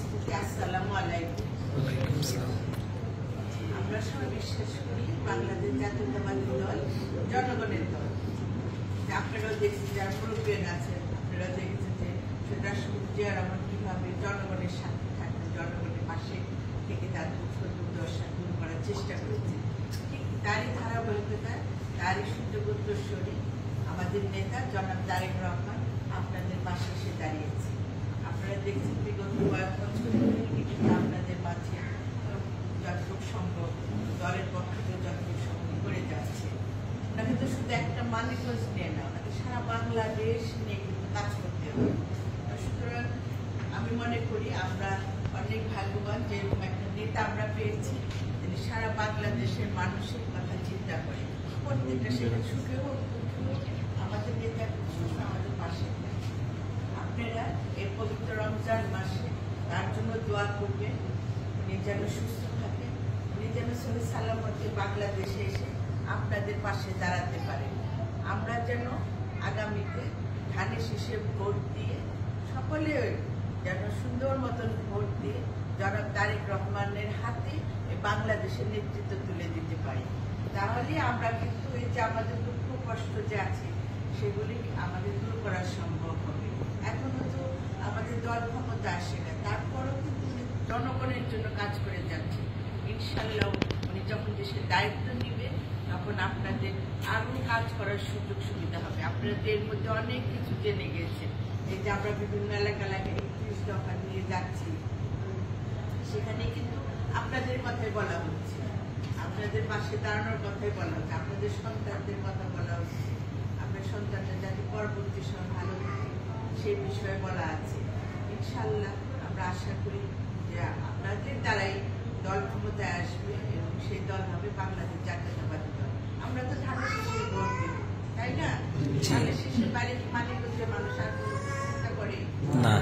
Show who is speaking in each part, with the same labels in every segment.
Speaker 1: উপস্থিতি, আসসালামু আলাইকুম। আমরা সবাই বিশ্বাস করি বাংলাদেশ জাতীয়তাবাদী দল জনগণের দল। আপনারাও দেখছেন, যারা মুরব্বীরা আছেন, আপনারা দেখেছেন যে রাষ্ট্রপতি জিয়া রহমান কিভাবে জনগণের সাথে থাকতে, জনগণের পাশে থেকে তার দুঃখ দুর্দশা দূর করার চেষ্টা করেছে। ঠিক তারই ধারাবাহিকতায়, তারই সূর্যপুত্রস্বরী আমাদের নেতা জনাব তারেক রহমান আপনাদের পাশে এসে দাঁড়িয়েছে। আপনারা দেখছেন বিগত কয়েক বছর কিন্তু আপনাদের মাঝে যতটুকু সম্ভব দলের পক্ষ থেকে যতটুকু সম্ভব করে যাচ্ছে। ওনাকে তো শুধু একটা মানিকগঞ্জ নিয়ে না, ওনাকে সারা বাংলাদেশ নিয়ে কিন্তু কাজ করতে হবে। সুতরাং আমি মনে করি আমরা অনেক ভাগ্যবান যে এরকম একটা নেতা আমরা পেয়েছি, যিনি সারা বাংলাদেশের মানুষের কথা চিন্তা করে প্রত্যেকটা সেটা সুখে হোক দুঃখে হোক আমাদের নেতা আমাদের পাশে। আপনারা এই পবিত্র রমজান মাসে তার জন্য দোয়া করবেন, উনি যেন সুস্থ থাকেন, উনি যেন সহি সালামতে বাংলাদেশে এসে আপনাদের পাশে দাঁড়াতে পারেন। আমরা যেন আগামীতে ধানের শীষে ভোট দিয়ে সকলে যেন সুন্দর মতন ভোট দিয়ে জনাব তারেক রহমানের হাতে বাংলাদেশের নেতৃত্ব তুলে দিতে পারি। তাহলে আমরা কিন্তু এই যে আমাদের দুঃখ কষ্ট যে আছে সেগুলি আমাদের দূর করা সম্ভব হবে। এখনো তো আমাদের দল ক্ষমতা আসে না, তারপরও কিন্তু জনগণের জন্য কাজ করে যাচ্ছে। ইনশাল্লাহ উনি যখন দেশের দায়িত্ব নিবে তখন আপনাদের আরো কাজ করার সুযোগ সুবিধা হবে। আপনারা এর মধ্যে অনেক কিছু জেনে গেছেন। এই যে আমরা বিভিন্ন এলাকায় 31 দফা নিয়ে যাচ্ছি, সেখানে কিন্তু আপনাদের কথাই বলা হচ্ছে, আপনাদের পাশে দাঁড়ানোর কথাই বলা হচ্ছে, আপনাদের সন্তানদের কথা বলা হচ্ছে, আপনার সন্তানদের যাতে পরবর্তী সময় ভালো থাকে সেই বিষয়ে বলা আছে। ইনশাল্লাহ আমরা আশা করি যে আপনাদের দ্বারাই দল ক্ষমতায় আসবে এবং সেই দল হবে বাংলাদেশ জাতীয়তাবাদী দল। আমরা তো ধানের শীষে ভোট দেব, তাই না? ধানের শীষের বাইরে কি মানিকগঞ্জের মানুষ আর চিন্তা করে না,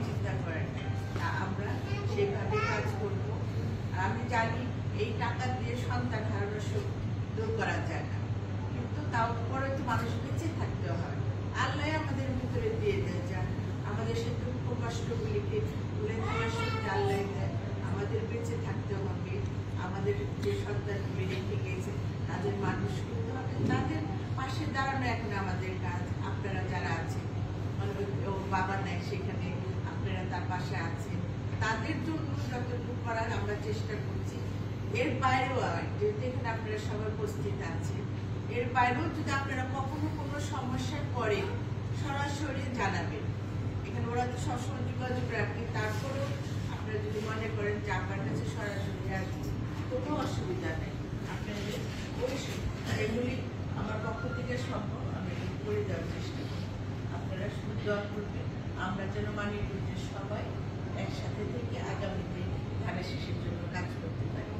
Speaker 1: চিন্তা করেন না। আমরা সেইভাবে কাজ করব। আর আমি জানি এই টাকা দিয়ে সন্তান হারানোর সুখ দূর করা যায় না, কিন্তু তাও পরে তো মানুষ বেঁচে থাকতে হয়। আল্লাহ আমাদের ভিতরে দিয়ে দেয়, যা আমাদের সে দুঃখ কষ্টগুলিকে ভুলে থাকার শক্তি আল্লাহ দেয়। আমাদের বেঁচে থাকতে হবে, আমাদের যে সন্তানগুলি রেখে গেছে তাদের মানুষ করতে হবে, তাদের পাশে দাঁড়ানো এখন আমাদের কাজ। আপনারা যারা আছেন, ও বাবা নাই সেখানে আপনারা তার পাশে আছেন, তাদের জন্য যতটুকু করার আমরা চেষ্টা করছি। এর বাইরেও যেখানে আপনারা সবাই উপস্থিত আছেন, এর বাইরেও যদি আপনারা কখনো কোনো সমস্যায় পড়ে সরাসরি জানাবেন। এখানে ওরা তো সবসময় যোগাযোগ রাখে, তারপরেও আপনারা যদি মনে করেন যে আপনার কাছে সরাসরি আসবেন, কোনো অসুবিধা নেই। আপনাদের ওই এগুলি আমার পক্ষ থেকে সম্ভব আমি করে দেওয়ার চেষ্টা করি। আপনারা সুন্দর করবেন, আমরা যেন মানিকগঞ্জের সবাই একসাথে থেকে আগামীতে ধানের শীষের জন্য কাজ করতে পারি।